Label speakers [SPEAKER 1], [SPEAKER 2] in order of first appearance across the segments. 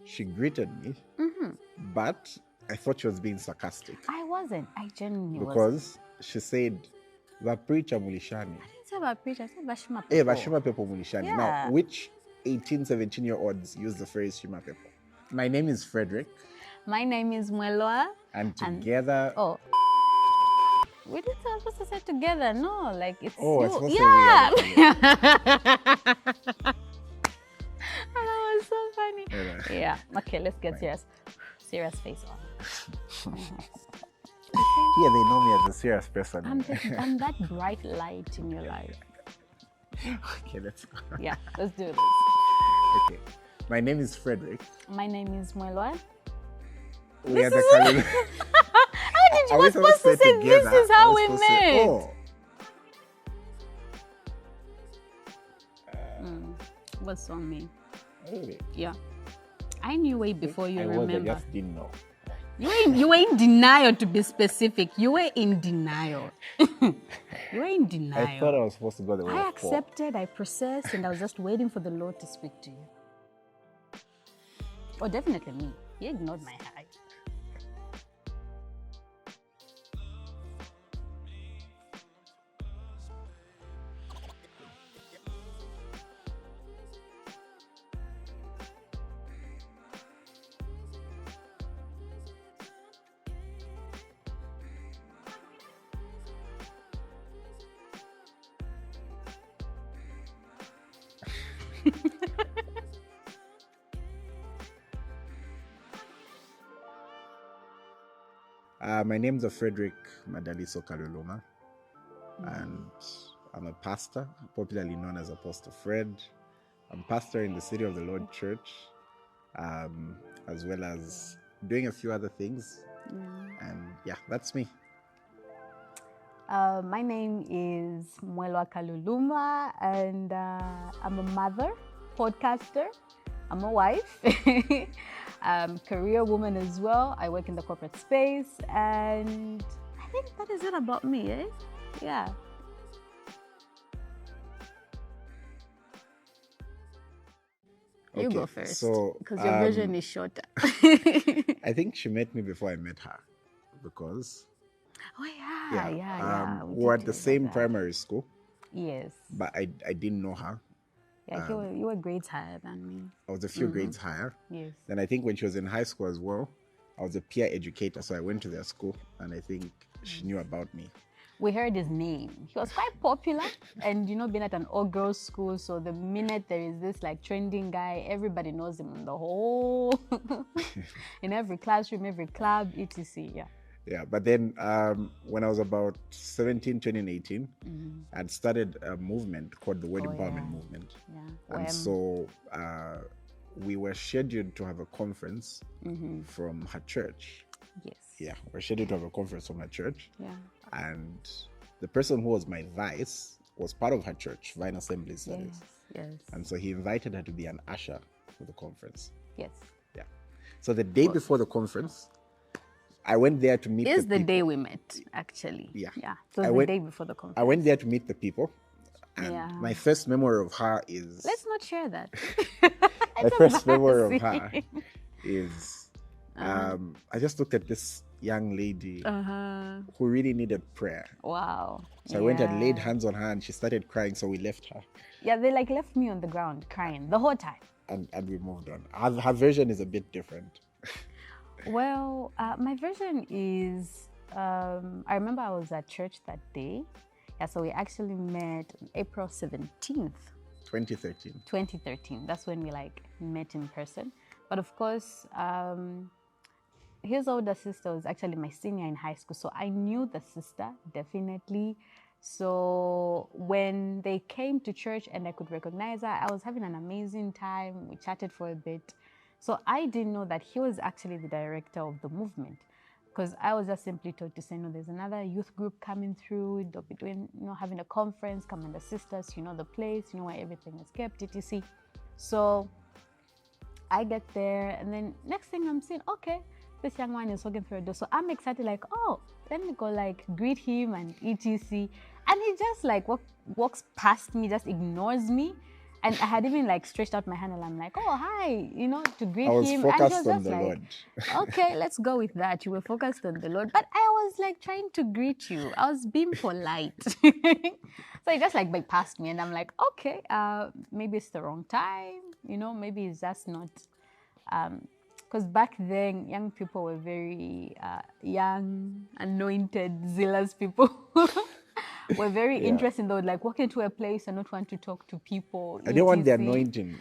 [SPEAKER 1] she greeted me, but I thought she was being sarcastic.
[SPEAKER 2] I wasn't. I genuinely wasn't.
[SPEAKER 1] Because she said, "Vapricha mulishani."
[SPEAKER 2] I didn't say about preach. I said Bashima
[SPEAKER 1] Eh,
[SPEAKER 2] people.
[SPEAKER 1] Vashima Pepo mulishani.
[SPEAKER 2] Yeah.
[SPEAKER 1] Now, which 18, 17-year-olds use the phrase Shima Pepo? My name is Fredrick,
[SPEAKER 2] My name is Mwelwa.
[SPEAKER 1] and together.
[SPEAKER 2] Oh. We didn't supposed to say together. No, like it's
[SPEAKER 1] Oh,
[SPEAKER 2] you.
[SPEAKER 1] it's supposed to be
[SPEAKER 2] Yeah.
[SPEAKER 1] together.
[SPEAKER 2] That was so funny.
[SPEAKER 1] Yeah.
[SPEAKER 2] Yeah. Okay, let's get serious. Serious face on.
[SPEAKER 1] Yeah, they know me as a serious person.
[SPEAKER 2] I'm that bright light in your life.
[SPEAKER 1] Okay, let's go.
[SPEAKER 2] Yeah, let's do this.
[SPEAKER 1] Okay. My name is Fredrick.
[SPEAKER 2] My name is Mwelwa.
[SPEAKER 1] We are the
[SPEAKER 2] How
[SPEAKER 1] Kaluluma.
[SPEAKER 2] did you
[SPEAKER 1] Are we
[SPEAKER 2] were supposed to say
[SPEAKER 1] together?
[SPEAKER 2] this is how
[SPEAKER 1] Are
[SPEAKER 2] we
[SPEAKER 1] supposed to
[SPEAKER 2] met?
[SPEAKER 1] Oh.
[SPEAKER 2] What's on me?
[SPEAKER 1] Really?
[SPEAKER 2] Yeah. I knew way before you
[SPEAKER 1] I
[SPEAKER 2] remember.
[SPEAKER 1] just didn't know.
[SPEAKER 2] You were in denial, to be specific. You were in denial. You were in denial.
[SPEAKER 1] I thought I was supposed to go the way
[SPEAKER 2] I
[SPEAKER 1] of four.
[SPEAKER 2] accepted, I processed, and I was just waiting for the Lord to speak to you. Oh, definitely me. He ignored my hi.
[SPEAKER 1] My name's Fredrick Madaliso Kaluluma, and I'm a pastor, popularly known as Apostle Fred. I'm pastor in the City of the Lord Church, as well as doing a few other things. And yeah, that's me.
[SPEAKER 2] My name is Mwelwa Kaluluma, and I'm a mother, podcaster. I'm a wife, career woman as well. I work in the corporate space, and I think that is it about me, eh? Yeah. You
[SPEAKER 1] Okay,
[SPEAKER 2] go first,
[SPEAKER 1] so,
[SPEAKER 2] because your version is shorter.
[SPEAKER 1] I think she met me before I met her, because
[SPEAKER 2] Oh yeah.
[SPEAKER 1] we were at
[SPEAKER 2] did
[SPEAKER 1] the
[SPEAKER 2] talk
[SPEAKER 1] same
[SPEAKER 2] about that.
[SPEAKER 1] primary school,
[SPEAKER 2] Yes.
[SPEAKER 1] but I didn't know her.
[SPEAKER 2] Yeah, you were grades higher than me.
[SPEAKER 1] I was a few grades higher.
[SPEAKER 2] Yes.
[SPEAKER 1] Then I think when she was in high school as well, I was a peer educator, so I went to their school, and I think she knew about me.
[SPEAKER 2] We heard his name. He was quite popular, and being at an all-girls school, so the minute there is this like trending guy, everybody knows him in the whole, in every classroom, every club, etc. Yeah.
[SPEAKER 1] Yeah, but then when I was about 17, turning 18, I'd started a movement called the Word Empowerment Movement.
[SPEAKER 2] Yeah.
[SPEAKER 1] And so we were scheduled to have a conference from her church.
[SPEAKER 2] Yes.
[SPEAKER 1] Yeah, we're scheduled to have a conference from her church.
[SPEAKER 2] Yeah.
[SPEAKER 1] And the person who was my vice was part of her church, Vine Assemblies, that is.
[SPEAKER 2] Yes.
[SPEAKER 1] And so he invited her to be an usher for the conference.
[SPEAKER 2] Yes.
[SPEAKER 1] Yeah. So the day before the conference, I went there to meet
[SPEAKER 2] Is
[SPEAKER 1] the
[SPEAKER 2] the
[SPEAKER 1] people.
[SPEAKER 2] day we met, actually.
[SPEAKER 1] Yeah.
[SPEAKER 2] Yeah. So the day before the conference.
[SPEAKER 1] I went there to meet the people. And my first memory of her is...
[SPEAKER 2] Let's not share that.
[SPEAKER 1] my first memory of her is... I just looked at this young lady who really needed prayer.
[SPEAKER 2] Wow.
[SPEAKER 1] So I went and laid hands on her, and she started crying, so we left her.
[SPEAKER 2] Yeah, they like left me on the ground crying the whole time.
[SPEAKER 1] And we moved on. Her version is a bit different.
[SPEAKER 2] Well, my version is, I remember I was at church that day. Yeah, so we actually met on April 17th.
[SPEAKER 1] 2013.
[SPEAKER 2] 2013. That's when we met in person. But of course, his older sister was actually my senior in high school. So I knew the sister, definitely. So when they came to church and I could recognize her, I was having an amazing time. We chatted for a bit. So I didn't know that he was actually the director of the movement, because I was just simply told to say, no, there's another youth group coming through. They'll be doing, having a conference, come and assist us, the place, where everything is kept, etc. So I get there, and then next thing I'm seeing, okay, this young man is walking through a door. So I'm excited, oh, let me go greet him and etc. And he just walks past me, just ignores me. And I had even like stretched out my hand and I'm like, oh, hi, you know, to greet
[SPEAKER 1] I was
[SPEAKER 2] him. And he
[SPEAKER 1] focused
[SPEAKER 2] was
[SPEAKER 1] on
[SPEAKER 2] just
[SPEAKER 1] the
[SPEAKER 2] like,
[SPEAKER 1] Lord.
[SPEAKER 2] okay, let's go with that. You were focused on the Lord. But I was like trying to greet you. I was being polite. So he just like bypassed me and I'm like, okay, maybe it's the wrong time. You know, maybe it's just not. Because back then, young people were very young, anointed, zealous people. Were very
[SPEAKER 1] Yeah.
[SPEAKER 2] interested. They would like walk into a place and not want to talk to people.
[SPEAKER 1] I didn't want the
[SPEAKER 2] etc.
[SPEAKER 1] anointing.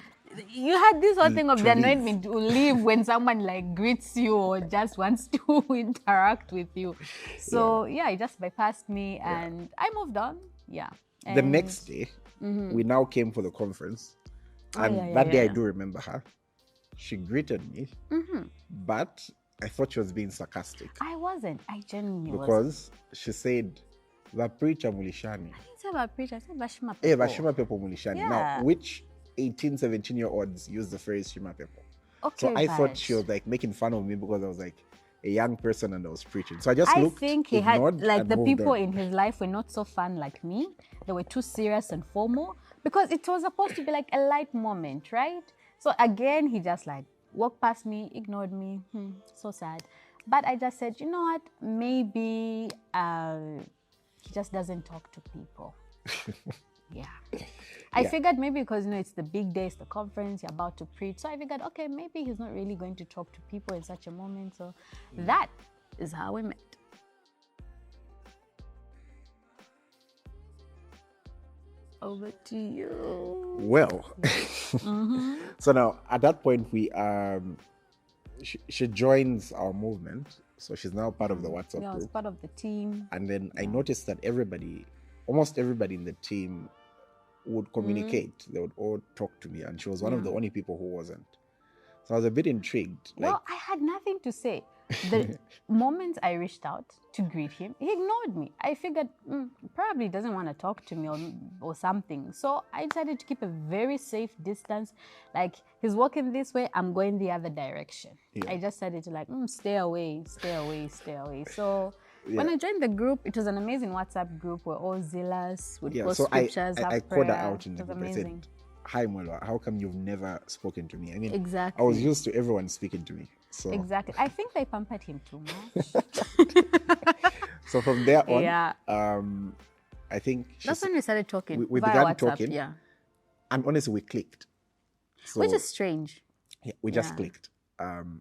[SPEAKER 2] You had this whole thing of
[SPEAKER 1] to
[SPEAKER 2] the
[SPEAKER 1] leave.
[SPEAKER 2] anointment to leave when someone like greets you or just wants to interact with you. So yeah, it just bypassed me and I moved on. Yeah.
[SPEAKER 1] The
[SPEAKER 2] And
[SPEAKER 1] next day, we now came for the conference. And
[SPEAKER 2] yeah,
[SPEAKER 1] that day
[SPEAKER 2] yeah.
[SPEAKER 1] I do remember her. She greeted me, but I thought she was being sarcastic.
[SPEAKER 2] I wasn't. I genuinely wasn't.
[SPEAKER 1] Because she said, the preacher mulishani.
[SPEAKER 2] I didn't say about preacher, I said Bashima
[SPEAKER 1] Eh,
[SPEAKER 2] people.
[SPEAKER 1] Bashima people mulishani.
[SPEAKER 2] Yeah.
[SPEAKER 1] Now, which 18, 17-year-olds use the phrase Shima people?
[SPEAKER 2] Okay,
[SPEAKER 1] So I thought
[SPEAKER 2] but
[SPEAKER 1] she was like making fun of me because I was like a young person and I was preaching. So I just
[SPEAKER 2] I
[SPEAKER 1] looked,
[SPEAKER 2] think he
[SPEAKER 1] ignored,
[SPEAKER 2] had, like
[SPEAKER 1] and
[SPEAKER 2] the
[SPEAKER 1] moved
[SPEAKER 2] people
[SPEAKER 1] on.
[SPEAKER 2] in his life were not so fun like me. They were too serious and formal because it was supposed to be like a light moment, right? So again, he just like walked past me, ignored me. So sad. But I just said, you know what? Maybe he just doesn't talk to people. Yeah. I figured maybe because, you know, it's the big day, it's the conference, you're about to preach. So I figured, okay, maybe he's not really going to talk to people in such a moment. So that is how we met. Over to you.
[SPEAKER 1] Well, so now at that point, she joins our movement. So she's now part of the WhatsApp
[SPEAKER 2] Yeah, I was
[SPEAKER 1] group.
[SPEAKER 2] part of the team.
[SPEAKER 1] And then I noticed that almost everybody in the team would communicate. They would all talk to me. And she was one of the only people who wasn't. So I was a bit intrigued.
[SPEAKER 2] Well, I had nothing to say. The moment I reached out to greet him, he ignored me. I figured probably doesn't want to talk to me or something. So I decided to keep a very safe distance. Like, he's walking this way, I'm going the other direction. I just decided to like, stay away, stay away, stay away. So when I joined the group, it was an amazing WhatsApp group. We're all zealous. We'd post
[SPEAKER 1] so
[SPEAKER 2] scriptures,
[SPEAKER 1] I
[SPEAKER 2] have
[SPEAKER 1] called her
[SPEAKER 2] prayer.
[SPEAKER 1] out in the
[SPEAKER 2] It was
[SPEAKER 1] group. I
[SPEAKER 2] amazing.
[SPEAKER 1] said, hi, Mwelwa, how come you've never spoken to me? I mean,
[SPEAKER 2] Exactly.
[SPEAKER 1] I was used to everyone speaking to me. So
[SPEAKER 2] Exactly. I think they pampered him too much.
[SPEAKER 1] So from there on,
[SPEAKER 2] Yeah.
[SPEAKER 1] I think
[SPEAKER 2] That's when we started talking.
[SPEAKER 1] we
[SPEAKER 2] via
[SPEAKER 1] began
[SPEAKER 2] WhatsApp,
[SPEAKER 1] talking.
[SPEAKER 2] Yeah.
[SPEAKER 1] And honestly, we clicked. So
[SPEAKER 2] Which is strange.
[SPEAKER 1] yeah, we just clicked.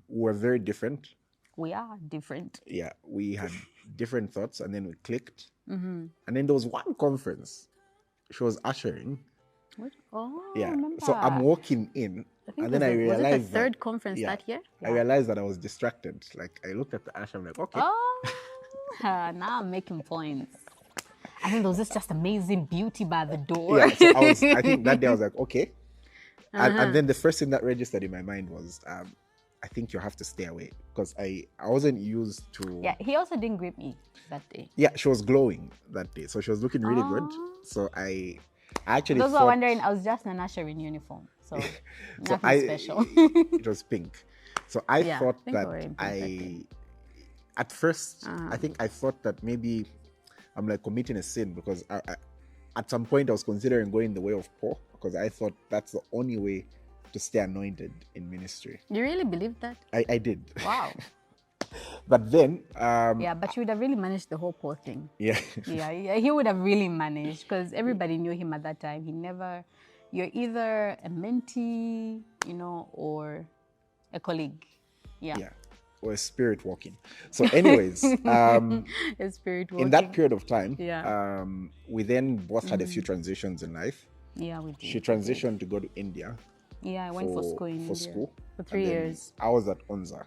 [SPEAKER 1] We were very different.
[SPEAKER 2] We are different.
[SPEAKER 1] Yeah, we had different thoughts, and then we clicked. And then there was one conference she was ushering.
[SPEAKER 2] What? Oh,
[SPEAKER 1] Yeah.
[SPEAKER 2] I remember.
[SPEAKER 1] So I'm walking in, and then I
[SPEAKER 2] was
[SPEAKER 1] realized
[SPEAKER 2] it the third conference that year?
[SPEAKER 1] I realized that I was distracted. Like I looked at the usher, I'm like, okay.
[SPEAKER 2] Oh, now I'm making points. I think there was this just amazing beauty by the door.
[SPEAKER 1] Yeah. So I think that day I was like, okay. And then the first thing that registered in my mind was, I think you have to stay away because I wasn't used to.
[SPEAKER 2] Yeah, he also didn't greet me that day.
[SPEAKER 1] Yeah, she was glowing that day, so she was looking really good. So I actually
[SPEAKER 2] Those who
[SPEAKER 1] thought,
[SPEAKER 2] are wondering, I was just an usher in uniform, so nothing special.
[SPEAKER 1] It was pink. So I thought
[SPEAKER 2] pink or
[SPEAKER 1] that
[SPEAKER 2] in pink
[SPEAKER 1] at first, I think I thought that maybe I'm like committing a sin because I at some point I was considering going the way of Paul because I thought that's the only way to stay anointed in ministry.
[SPEAKER 2] You really believe that?
[SPEAKER 1] I did.
[SPEAKER 2] Wow.
[SPEAKER 1] But then
[SPEAKER 2] Yeah, but you would have really managed the whole Paul thing.
[SPEAKER 1] yeah.
[SPEAKER 2] Yeah, he would have really managed because everybody knew him at that time. You're either a mentee, you know, or a colleague. Yeah.
[SPEAKER 1] Or a spirit walking. So anyways,
[SPEAKER 2] A spirit walking.
[SPEAKER 1] in that period of time,
[SPEAKER 2] Yeah.
[SPEAKER 1] we then both had a few transitions in life.
[SPEAKER 2] Yeah, we did.
[SPEAKER 1] She transitioned to go to India.
[SPEAKER 2] Yeah, I went for school in India.
[SPEAKER 1] school.
[SPEAKER 2] For 3
[SPEAKER 1] And then
[SPEAKER 2] years.
[SPEAKER 1] I was at Onza.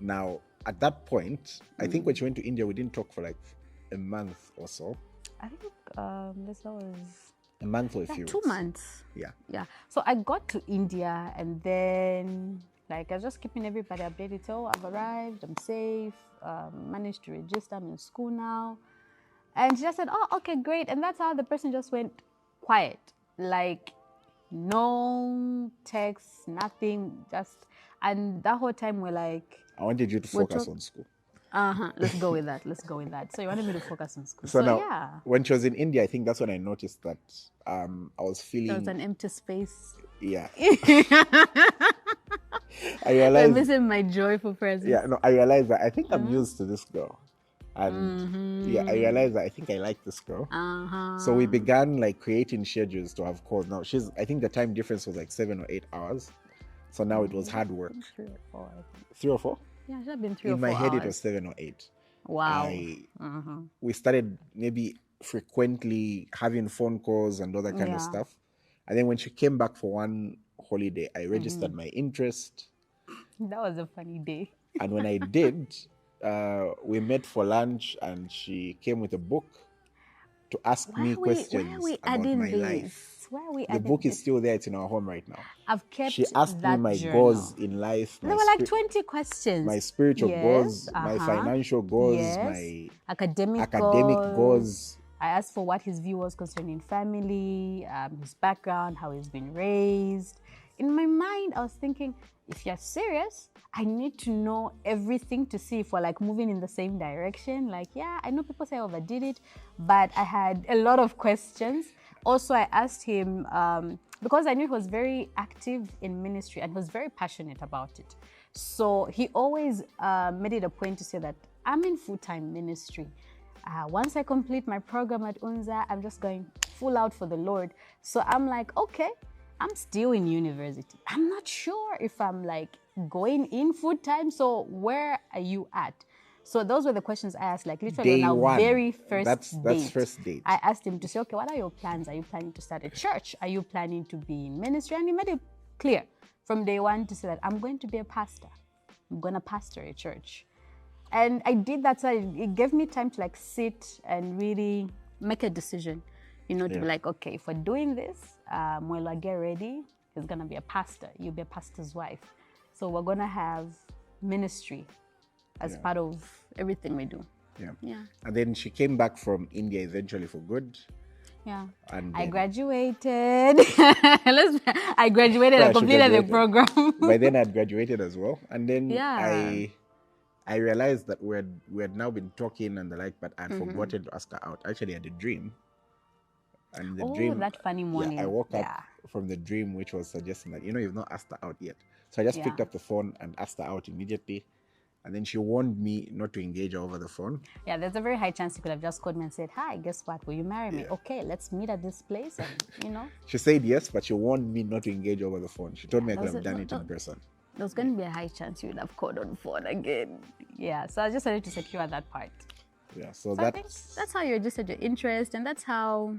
[SPEAKER 1] Now, at that point, I think when she went to India, we didn't talk for like a month or so.
[SPEAKER 2] I think this was
[SPEAKER 1] A month or a few
[SPEAKER 2] 2
[SPEAKER 1] weeks.
[SPEAKER 2] months.
[SPEAKER 1] Yeah.
[SPEAKER 2] Yeah. So I got to India and then like I was just keeping everybody updated. So I've arrived, I'm safe, managed to register, I'm in school now. And she just said, oh, okay, great. And that's how the person just went quiet. Like no text, nothing, just, and that whole time we're like,
[SPEAKER 1] I wanted you to focus on school.
[SPEAKER 2] Let's go with that. Let's go with that. So you wanted me to focus on school.
[SPEAKER 1] So now,
[SPEAKER 2] yeah.
[SPEAKER 1] when she was in India, I think that's when I noticed that I was feeling...
[SPEAKER 2] There was an empty space.
[SPEAKER 1] Yeah. I
[SPEAKER 2] I'm
[SPEAKER 1] realized...
[SPEAKER 2] missing my joyful presence.
[SPEAKER 1] Yeah, no, I realized that I think I'm used to this girl. And yeah, I realized that I think I like this girl. So we began like creating schedules to have calls. Now I think the time difference was like 7 or 8 hours. So now it was hard work.
[SPEAKER 2] 3 or 4, I think.
[SPEAKER 1] 3 or 4?
[SPEAKER 2] Yeah, it should have been 3 or 4
[SPEAKER 1] In my head,
[SPEAKER 2] hours.
[SPEAKER 1] it was 7 or 8.
[SPEAKER 2] Wow.
[SPEAKER 1] We started maybe frequently having phone calls and all that kind of stuff. And then when she came back for one holiday, I registered my interest.
[SPEAKER 2] That was a funny day.
[SPEAKER 1] And when I did, we met for lunch and she came with a book to ask me questions about my life.
[SPEAKER 2] Why are we
[SPEAKER 1] The book is still there. It's in our home right now.
[SPEAKER 2] I've kept
[SPEAKER 1] She asked me my goals in life.
[SPEAKER 2] There were like 20 questions.
[SPEAKER 1] My spiritual goals, my financial goals, my
[SPEAKER 2] academic
[SPEAKER 1] goals.
[SPEAKER 2] I asked for what his view was concerning family, his background, how he's been raised. In my mind, I was thinking, if you're serious, I need to know everything to see if we're like moving in the same direction. Like, yeah, I know people say I overdid it, but I had a lot of questions. Also, I asked him, because I knew he was very active in ministry and he was very passionate about it. So he always made it a point to say that I'm in full-time ministry. Once I complete my program at UNZA, I'm just going full out for the Lord. So I'm like, okay, I'm still in university. I'm not sure if I'm like going in full-time. So where are you at? So those were the questions I asked, like literally on our very first date. That's
[SPEAKER 1] first date.
[SPEAKER 2] I asked him to say, okay, what are your plans? Are you planning to start a church? Are you planning to be in ministry? And he made it clear from day one to say that I'm going to be a pastor. I'm going to pastor a church. And I did that. So it gave me time to like sit and really make a decision, to be like, okay, if we're doing this, Mwelwa, get ready. He's going to be a pastor. You'll be a pastor's wife. So we're going to have ministry as part of everything we do. Yeah.
[SPEAKER 1] And then she came back from India eventually for good.
[SPEAKER 2] Yeah.
[SPEAKER 1] And
[SPEAKER 2] I graduated. I graduated. I completed the program.
[SPEAKER 1] By then I'd graduated as well. And then I realized that we had now been talking and the like, but I'd forgotten to ask her out. Actually, I had a dream. And the dream,
[SPEAKER 2] that funny morning.
[SPEAKER 1] I woke up from the dream, which was suggesting that, you've not asked her out yet. So I just picked up the phone and asked her out immediately. And then she warned me not to engage her over the phone. Yeah,
[SPEAKER 2] there's a very high chance you could have just called me and said, hi, guess what? Will you marry me? Okay, let's meet at this place. And,
[SPEAKER 1] She said yes, but she warned me not to engage over the phone. She told me I could have done it in person.
[SPEAKER 2] There's going to be a high chance you would have called on the phone again. Yeah, so I just wanted to secure that part.
[SPEAKER 1] Yeah, so
[SPEAKER 2] I think that's how you registered your interest, and that's how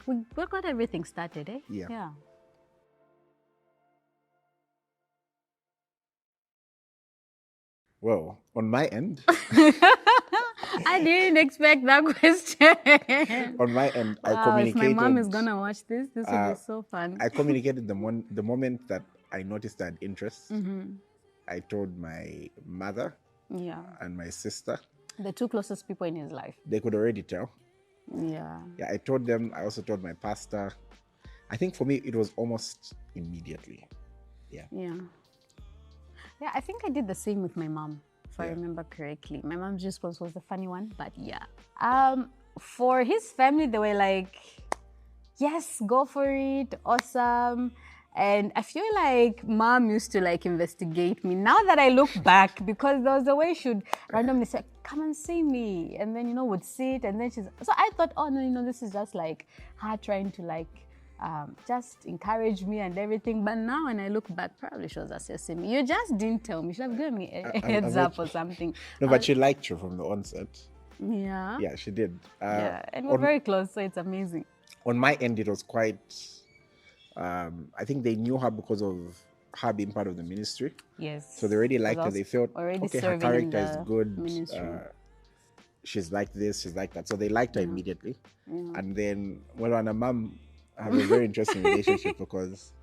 [SPEAKER 2] we got everything started, eh? Yeah.
[SPEAKER 1] Well, on my end...
[SPEAKER 2] I didn't expect that question.
[SPEAKER 1] On my end, I communicated...
[SPEAKER 2] If my mom is going to watch this will be so fun.
[SPEAKER 1] I communicated the moment that I noticed I had interest. I told my mother and my sister.
[SPEAKER 2] The two closest people in his life.
[SPEAKER 1] They could already tell.
[SPEAKER 2] Yeah,
[SPEAKER 1] I told them. I also told my pastor. I think for me, it was almost immediately. Yeah,
[SPEAKER 2] I think I did the same with my mom, if I remember correctly. My mom's response was the funny one, but for his family, they were like, yes, go for it, awesome. And I feel like mom used to like investigate me. Now that I look back, because there was a way she would randomly say, come and see me. And then, would sit. And then so I thought, oh, no, this is just like her trying to like just encourage me and everything. But now when I look back, probably she was assessing me. You just didn't tell me. She should have given me a heads up or something.
[SPEAKER 1] No, but she liked you from the onset.
[SPEAKER 2] Yeah.
[SPEAKER 1] Yeah, she did.
[SPEAKER 2] And we're very close, so it's amazing.
[SPEAKER 1] On my end, it was quite... I think they knew her because of her being part of the ministry.
[SPEAKER 2] Yes.
[SPEAKER 1] So they already liked her. They felt, okay, her character is good. She's like this, she's like that. So they liked her immediately. And then, and her mom have a very interesting relationship because,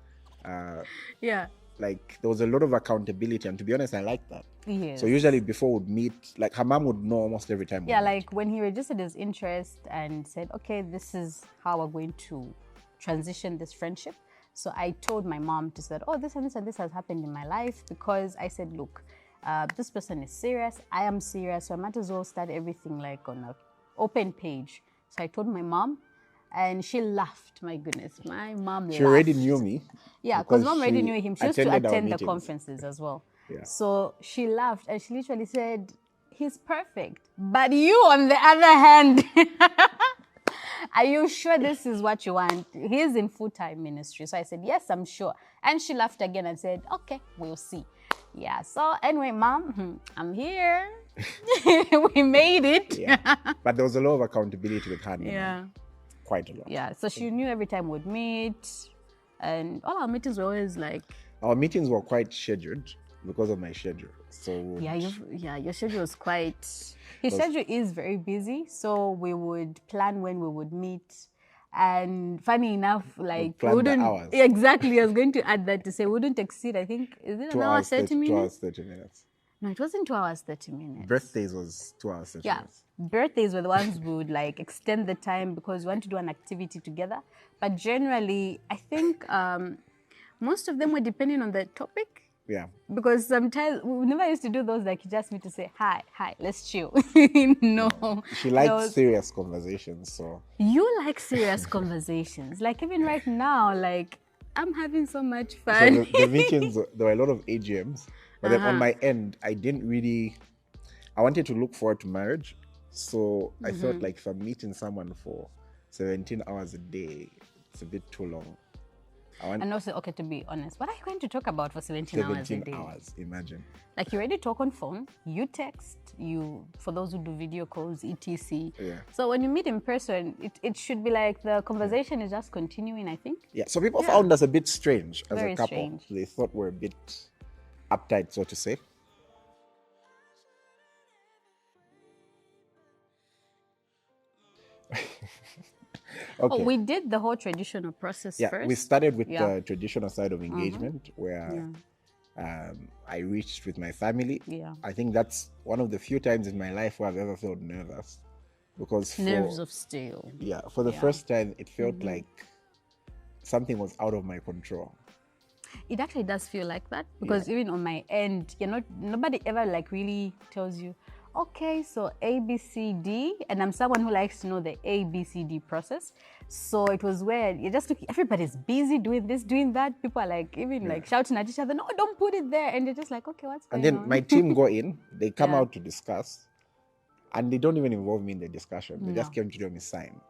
[SPEAKER 1] like, there was a lot of accountability. And to be honest, I liked that.
[SPEAKER 2] Yes.
[SPEAKER 1] So usually before we'd meet, like, her mom would know almost every time.
[SPEAKER 2] Yeah, like when he registered his interest and said, okay, this is how we're going to transition this friendship. So I told my mom to say, oh, this and this and this has happened in my life, because I said, look, this person is serious, I am serious, so I might as well start everything like on an open page. So I told my mom, and she laughed. My goodness, my mom laughed.
[SPEAKER 1] She already knew me.
[SPEAKER 2] Yeah, because mom already knew him. She used to
[SPEAKER 1] attended our
[SPEAKER 2] attend the
[SPEAKER 1] meetings.
[SPEAKER 2] conferences as well.
[SPEAKER 1] Yeah.
[SPEAKER 2] So she laughed, and she literally said, he's perfect. But you, on the other hand, are you sure this is what you want? He's in full-time ministry. So I said, yes, I'm sure. And she laughed again and said, okay, we'll see. Yeah, so anyway, mom, I'm here. We made it.
[SPEAKER 1] Yeah. But there was a lot of accountability with her.
[SPEAKER 2] Yeah.
[SPEAKER 1] Quite a lot.
[SPEAKER 2] Yeah, so she knew every time we'd meet. And all our meetings were always like...
[SPEAKER 1] Our meetings were quite scheduled because of my schedule. So
[SPEAKER 2] your schedule was quite... His schedule is very busy. So we would plan when we would meet. And funny enough, like...
[SPEAKER 1] Plan the hours.
[SPEAKER 2] Exactly, I was going to add that to say, we wouldn't exceed, I think, is it
[SPEAKER 1] 2
[SPEAKER 2] an hour,
[SPEAKER 1] hours,
[SPEAKER 2] 30 minutes?
[SPEAKER 1] 2 hours, 30 minutes.
[SPEAKER 2] No, it wasn't 2 hours, 30 minutes.
[SPEAKER 1] Birthdays was 2 hours, 30 minutes.
[SPEAKER 2] Birthdays were the ones we would like extend the time because we want to do an activity together. But generally, I think most of them were depending on the topic.
[SPEAKER 1] Yeah.
[SPEAKER 2] Because sometimes we never used to do those like you just need to say, hi, let's chill. No.
[SPEAKER 1] She liked serious conversations, so.
[SPEAKER 2] You like serious conversations. Like even right now, like I'm having so much fun.
[SPEAKER 1] So the meetings, there were a lot of AGMs. But then on my end, I wanted to look forward to marriage. So I felt like if I'm meeting someone for 17 hours a day, it's a bit too long.
[SPEAKER 2] And also, okay, to be honest, what are you going to talk about for 17 hours a day?
[SPEAKER 1] 17 hours, imagine.
[SPEAKER 2] Like you already talk on phone, you text, for those who do video calls, etc.
[SPEAKER 1] Yeah.
[SPEAKER 2] So when you meet in person, it should be like the conversation is just continuing, I think.
[SPEAKER 1] Yeah, so people found us a bit strange as
[SPEAKER 2] Very
[SPEAKER 1] a couple.
[SPEAKER 2] strange.
[SPEAKER 1] They thought we're a bit uptight, so to say. Okay.
[SPEAKER 2] Oh, we did the whole traditional process first.
[SPEAKER 1] Yeah, we started with the traditional side of engagement where I reached with my family.
[SPEAKER 2] Yeah.
[SPEAKER 1] I think that's one of the few times in my life where I've ever felt nervous. Because
[SPEAKER 2] nerves of steel.
[SPEAKER 1] Yeah, for the first time, it felt like something was out of my control.
[SPEAKER 2] It actually does feel like that because even on my end, nobody ever like really tells you, okay, so A, B, C, D, and I'm someone who likes to know the A, B, C, D process. So it was weird. You're just looking, everybody's busy doing this, doing that. People are like, even like shouting at each other, no, don't put it there. And you're just like, okay, what's going on?
[SPEAKER 1] And then my team go in, they come out to discuss, and they don't even involve me in the discussion. They just came to do me sign.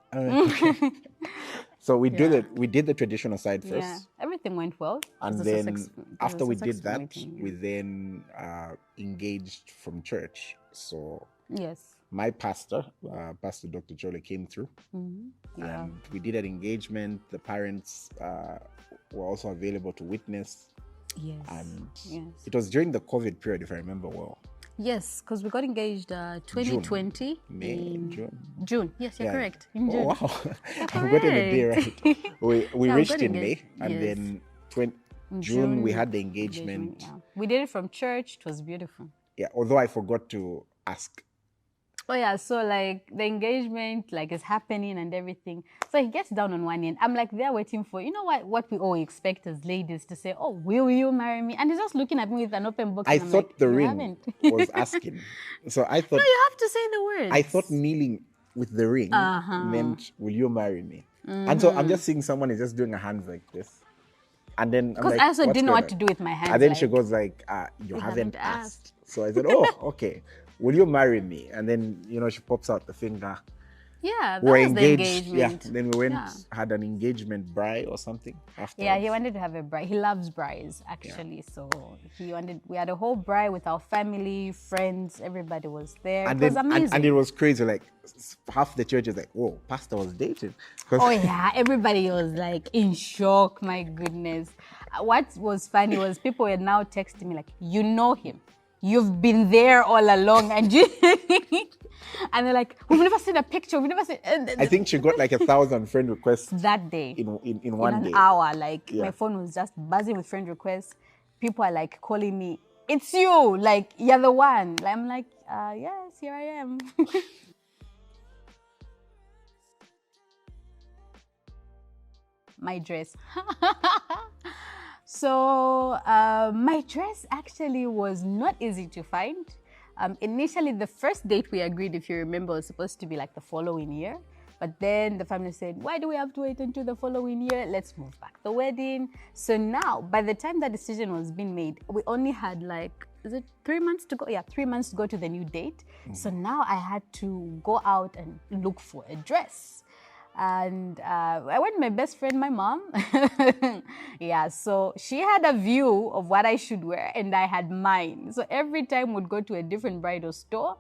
[SPEAKER 1] So we did the traditional side first.
[SPEAKER 2] Yeah, everything went well.
[SPEAKER 1] And then after we did that, we then engaged from church. So my pastor, Pastor Dr. Jole, came through. And we did an engagement. The parents were also available to witness.
[SPEAKER 2] Yes.
[SPEAKER 1] And it was during the COVID period, if I remember well.
[SPEAKER 2] Yes, because we got engaged 2020 June. Yes, you're correct. In June.
[SPEAKER 1] Oh, wow. I've gotten the day right. We reached in May, and then June we had the engagement.
[SPEAKER 2] We did it from church. It was beautiful.
[SPEAKER 1] Yeah, although I forgot to ask.
[SPEAKER 2] Oh yeah, so like the engagement like is happening and everything. So he gets down on one end. I'm like there waiting for, what we all expect as ladies to say, oh, will you marry me? And he's just looking at me with an open book.
[SPEAKER 1] I thought like, the ring was asking. So I thought...
[SPEAKER 2] No, you have to say the words.
[SPEAKER 1] I thought kneeling with the ring meant, will you marry me? And so I'm just seeing someone is just doing a hand like this. And then
[SPEAKER 2] because I also didn't know what to do with my hands.
[SPEAKER 1] And then she goes like, you haven't asked. So I said, oh, okay. Will you marry me? And then, she pops out the finger.
[SPEAKER 2] Yeah, that was the engagement.
[SPEAKER 1] Yeah, then we went, had an engagement bride or something afterwards.
[SPEAKER 2] Yeah, he wanted to have a bride. He loves brides, actually. Yeah. So we had a whole bride with our family, friends, everybody was there. It was amazing.
[SPEAKER 1] And it was crazy. Like, half the church is like, whoa, pastor was dating.
[SPEAKER 2] Oh, yeah, everybody was like in shock, my goodness. What was funny was people were now texting me like, you know him. You've been there all along, and and they're like, we've never seen a picture. We've never seen.
[SPEAKER 1] I think she got like 1,000 friend requests
[SPEAKER 2] that day.
[SPEAKER 1] In one day.
[SPEAKER 2] In an hour, like my phone was just buzzing with friend requests. People are like calling me, it's you, like you're the one. I'm like, yes, here I am. My dress. So my dress actually was not easy to find. Initially, the first date we agreed, if you remember, was supposed to be like the following year. But then the family said, why do we have to wait until the following year? Let's move back the wedding. So now, by the time that decision was being made, we only had like, is it 3 months to go? Yeah, 3 months to go to the new date. So now I had to go out and look for a dress. And I went with my best friend, my mom. Yeah, so she had a view of what I should wear and I had mine. So every time we'd go to a different bridal store,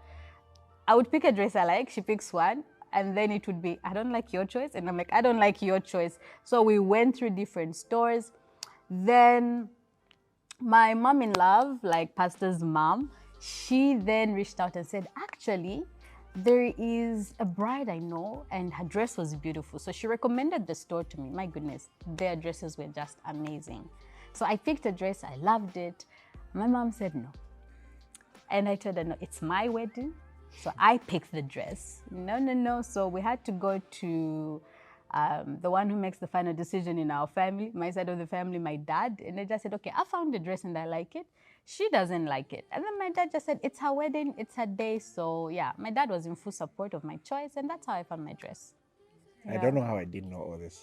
[SPEAKER 2] I would pick a dress I like, she picks one, and then it would be, I don't like your choice. And I'm like, I don't like your choice. So we went through different stores. Then my mom-in-law, like pastor's mom, she then reached out and said, actually, there is a bride I know and her dress was beautiful. So she recommended the store to me. My goodness, their dresses were just amazing. So I picked a dress, I loved it. My mom said no. And I told her, no, it's my wedding. So I picked the dress. No. So we had to go to the one who makes the final decision in our family, my side of the family, my dad. And I just said, okay, I found the dress and I like it. She doesn't like it. And then my dad just said, it's her wedding, it's her day. So yeah, my dad was in full support of my choice. And that's how I found my dress.
[SPEAKER 1] I don't know how I didn't know all this.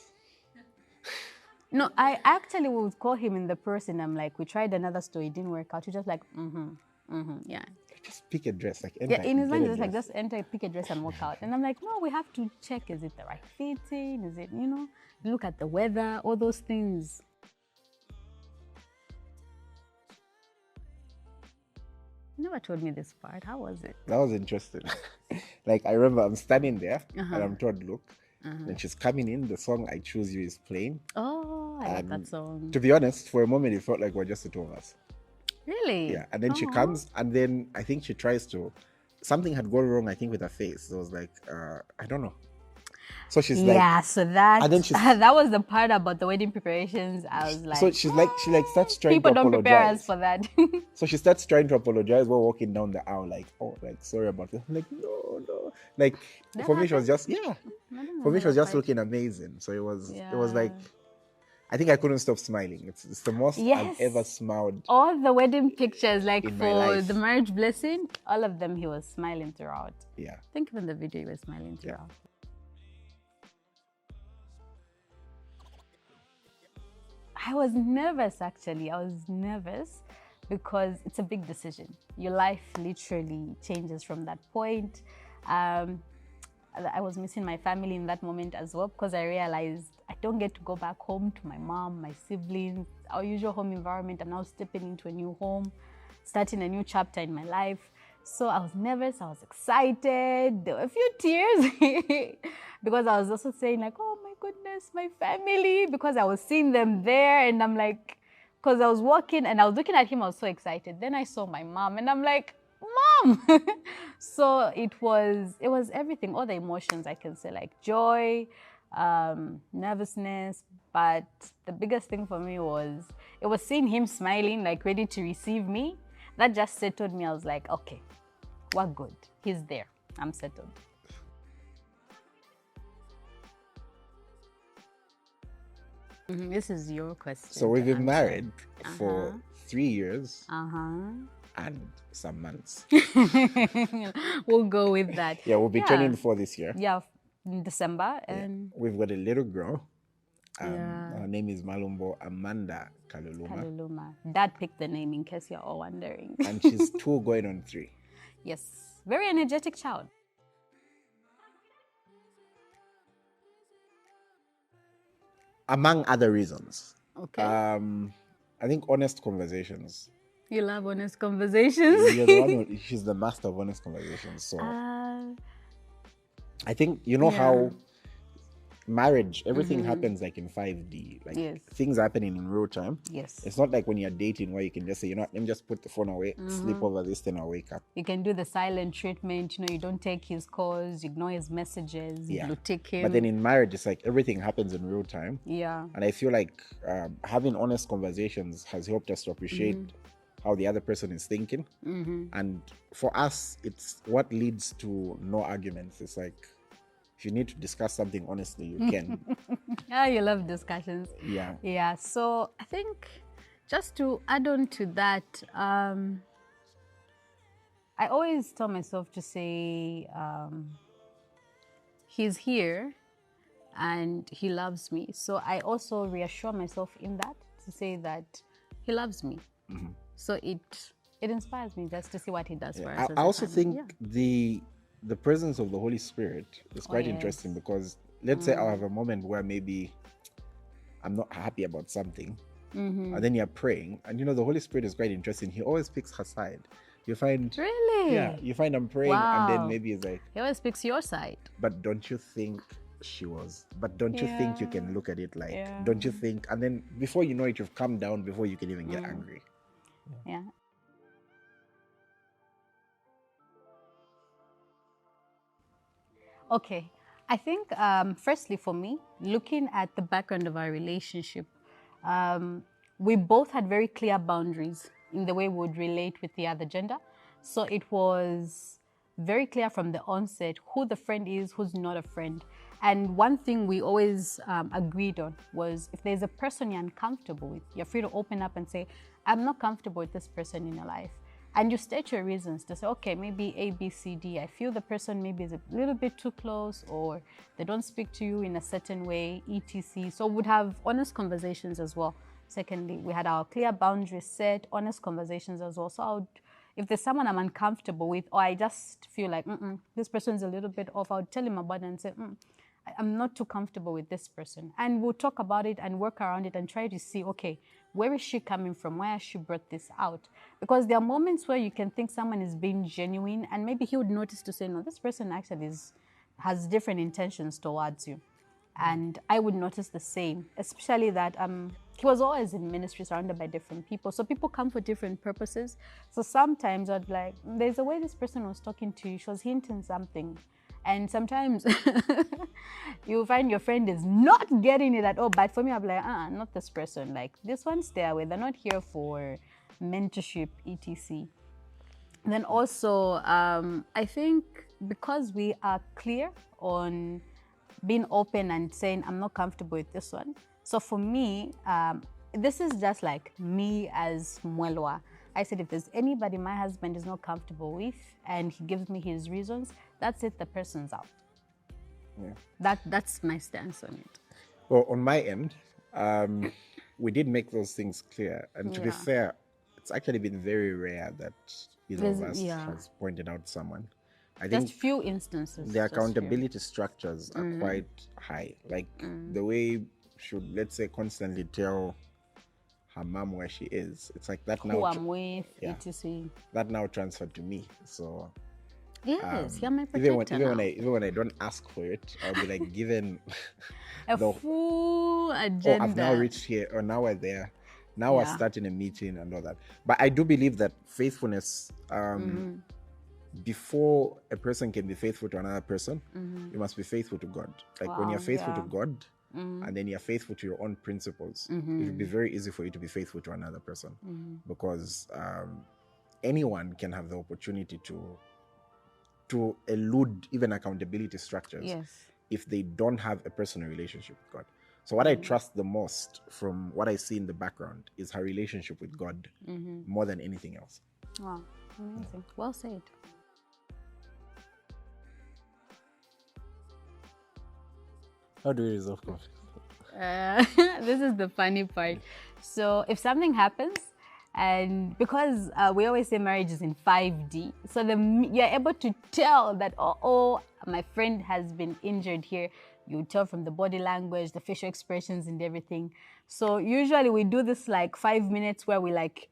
[SPEAKER 2] No, I actually would call him in the person. I'm like, we tried another store, it didn't work out. He just like, yeah.
[SPEAKER 1] Just pick a dress, like enter,
[SPEAKER 2] Yeah, in his mind,
[SPEAKER 1] get a
[SPEAKER 2] just like,
[SPEAKER 1] dress.
[SPEAKER 2] just enter, pick a dress and walk out. And I'm like, no, we have to check, is it the right fitting? Is it, look at the weather, all those things. You never told me this part. How was it?
[SPEAKER 1] That was interesting. Like, I remember I'm standing there and I'm told, look. Then she's coming in, the song I Choose You is playing.
[SPEAKER 2] Oh, I love that song.
[SPEAKER 1] To be honest, for a moment, it felt like we're just the two of us.
[SPEAKER 2] Really?
[SPEAKER 1] Yeah, and then she comes, and then I think she tries to, something had gone wrong, I think, with her face. So it was like, I don't know. So she's like,
[SPEAKER 2] yeah, so that,
[SPEAKER 1] and then she's,
[SPEAKER 2] that was the part about the wedding preparations. I was like,
[SPEAKER 1] so she's like, she like starts trying
[SPEAKER 2] people
[SPEAKER 1] to
[SPEAKER 2] don't
[SPEAKER 1] apologize.
[SPEAKER 2] prepare us for that.
[SPEAKER 1] So she starts trying to apologize while walking down the aisle, like, oh, like, sorry about this. I'm like, no. Like,
[SPEAKER 2] That
[SPEAKER 1] for me, she was
[SPEAKER 2] happened?
[SPEAKER 1] just, yeah.
[SPEAKER 2] I don't know
[SPEAKER 1] For me,
[SPEAKER 2] how
[SPEAKER 1] she was
[SPEAKER 2] that
[SPEAKER 1] just
[SPEAKER 2] part-
[SPEAKER 1] looking amazing. So it was
[SPEAKER 2] Yeah.
[SPEAKER 1] like, I think I couldn't stop smiling. It's the most I've
[SPEAKER 2] Yes.
[SPEAKER 1] ever smiled.
[SPEAKER 2] all the wedding pictures, like
[SPEAKER 1] In my
[SPEAKER 2] for
[SPEAKER 1] life.
[SPEAKER 2] the marriage blessing, all of them, he was smiling throughout.
[SPEAKER 1] Yeah.
[SPEAKER 2] I think even the video, he was smiling throughout. I was nervous, actually. I was nervous because it's a big decision. Your life literally changes from that point. I was missing my family in that moment as well, because I realized I don't get to go back home to my mom, my siblings, our usual home environment. I'm now stepping into a new home, starting a new chapter in my life. So I was nervous, I was excited, there were a few tears because I was also saying like, oh my goodness, my family, because I was seeing them there, and I'm like, because I was walking and I was looking at him, I was so excited. Then I saw my mom and I'm like, Mom! So it was everything, all the emotions, I can say, like joy, nervousness, but the biggest thing for me was, it was seeing him smiling, like ready to receive me. That just settled me. I was like, okay, we're good. He's there. I'm settled. This is your question.
[SPEAKER 1] So we've
[SPEAKER 2] to
[SPEAKER 1] been
[SPEAKER 2] answer.
[SPEAKER 1] married for 3 years
[SPEAKER 2] Uh-huh.
[SPEAKER 1] and some months.
[SPEAKER 2] We'll go with that.
[SPEAKER 1] Yeah, we'll be turning 4 this year.
[SPEAKER 2] Yeah, in December.
[SPEAKER 1] Yeah.
[SPEAKER 2] And
[SPEAKER 1] We've got a little girl.
[SPEAKER 2] Yeah.
[SPEAKER 1] Her name is Malumbo Amanda Kaluluma.
[SPEAKER 2] Kaluluma. Dad picked the name, in case you're all wondering.
[SPEAKER 1] And she's 2 going on 3.
[SPEAKER 2] Yes, very energetic child.
[SPEAKER 1] Among other reasons.
[SPEAKER 2] Okay.
[SPEAKER 1] I think honest conversations.
[SPEAKER 2] You love honest conversations.
[SPEAKER 1] You're the one she's the master of honest conversations. So I think, you know how marriage, everything happens like in 5D. Like
[SPEAKER 2] Yes.
[SPEAKER 1] things happening in real time.
[SPEAKER 2] Yes.
[SPEAKER 1] It's not like when you're dating where you can just say, you know what, let me just put the phone away, sleep over this, then I'll wake up.
[SPEAKER 2] You can do the silent treatment. You don't take his calls, ignore his messages.
[SPEAKER 1] Yeah.
[SPEAKER 2] You take him.
[SPEAKER 1] But then in marriage, it's like everything happens in real time.
[SPEAKER 2] Yeah.
[SPEAKER 1] And I feel like having honest conversations has helped us to appreciate how the other person is thinking. And for us, it's what leads to no arguments. It's like, if you need to discuss something honestly, you can.
[SPEAKER 2] Yeah, you love discussions.
[SPEAKER 1] Yeah.
[SPEAKER 2] Yeah, so I think just to add on to that, I always tell myself to say, he's here and he loves me. So I also reassure myself in that to say that he loves me. So it inspires me just to see what he does for us.
[SPEAKER 1] I also think the presence of the Holy Spirit is quite interesting, because let's say I'll have a moment where maybe I'm not happy about something, and then you're praying, and the Holy Spirit is quite interesting. He always picks her side. You find you find I'm praying, and then maybe it's like,
[SPEAKER 2] he always picks your side.
[SPEAKER 1] But don't you think she was? But don't you think you can look at it like? Don't you think? And then before you know it, you've calmed down before you can even get angry.
[SPEAKER 2] Yeah. Okay. I think, firstly, for me, looking at the background of our relationship, we both had very clear boundaries in the way we would relate with the other gender. So it was very clear from the onset who the friend is, who's not a friend. And one thing we always agreed on was, if there's a person you're uncomfortable with, you're free to open up and say, I'm not comfortable with this person in your life. And you state your reasons to say, okay, maybe A, B, C, D. I feel the person maybe is a little bit too close, or they don't speak to you in a certain way, etc. So we'd have honest conversations as well. Secondly, we had our clear boundaries set, honest conversations as well. So if there's someone I'm uncomfortable with, or I just feel like, this person's a little bit off, I would tell him about it and say, I'm not too comfortable with this person. And we'll talk about it and work around it and try to see, okay, where is she coming from? Why has she brought this out? Because there are moments where you can think someone is being genuine, and maybe he would notice to say, no, this person actually has different intentions towards you. And I would notice the same, especially that he was always in ministry surrounded by different people. So people come for different purposes. So sometimes I'd be like, there's a way this person was talking to you. She was hinting something. And sometimes you find your friend is not getting it at all. But for me, I'm like, not this person. Like, this one, stay away. They're not here for mentorship, etc. And then also, I think because we are clear on being open and saying, I'm not comfortable with this one. So for me, this is just like me as Mwelwa. I said, if there's anybody my husband is not comfortable with and he gives me his reasons, that's it, the person's out. That's my stance on it.
[SPEAKER 1] Well, on my end, we did make those things clear. And to be fair, it's actually been very rare that either of us has pointed out someone. I think
[SPEAKER 2] just few instances.
[SPEAKER 1] The accountability structures are quite high. Like the way should, let's say, constantly tell her mom where she is. It's like that
[SPEAKER 2] who
[SPEAKER 1] now.
[SPEAKER 2] I'm with, etc.
[SPEAKER 1] That now transferred to me. So
[SPEAKER 2] yes, you're my protector.
[SPEAKER 1] Even when I don't ask for it, I'll be like given
[SPEAKER 2] a full agenda.
[SPEAKER 1] Oh, I've now reached here, or now we're there. Now we're starting a meeting and all that. But I do believe that faithfulness, before a person can be faithful to another person, you must be faithful to God. Like when you're faithful to God, and then you're faithful to your own principles, it will be very easy for you to be faithful to another person, because anyone can have the opportunity to elude even accountability structures if they don't have a personal relationship with God. So what I trust the most from what I see in the background is her relationship with God more than anything else.
[SPEAKER 2] Wow, amazing. Well said.
[SPEAKER 1] How do we resolve conflict?
[SPEAKER 2] This is the funny part. So if something happens, and because we always say marriage is in 5D, so you're able to tell that, oh, my friend has been injured here. You tell from the body language, the facial expressions and everything. So usually we do this like 5 minutes where we like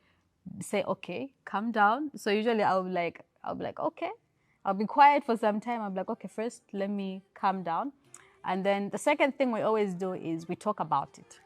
[SPEAKER 2] say, okay, calm down. So usually I'll be like, okay, I'll be quiet for some time. I'll be like, okay, first let me calm down. And then the second thing we always do is we talk about it.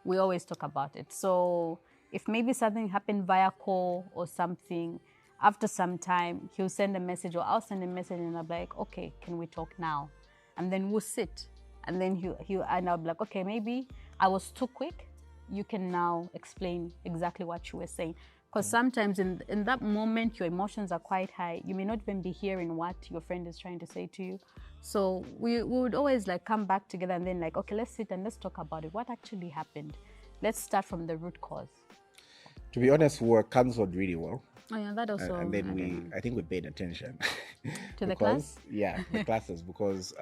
[SPEAKER 2] We always talk about it. So if maybe something happened via call or something, after some time, he'll send a message or I'll send a message and I'll be like, okay, can we talk now? And then we'll sit. And then and I'll be like, okay, maybe I was too quick. You can now explain exactly what you were saying. Because sometimes in that moment, your emotions are quite high. You may not even be hearing what your friend is trying to say to you. So we would always like come back together and then like, okay, let's sit and let's talk about it. What actually happened? let's start from the root cause.
[SPEAKER 1] To be honest, we were cancelled really well.
[SPEAKER 2] Oh yeah, that also.
[SPEAKER 1] And then I think we paid attention
[SPEAKER 2] to the class.
[SPEAKER 1] Yeah, the classes, because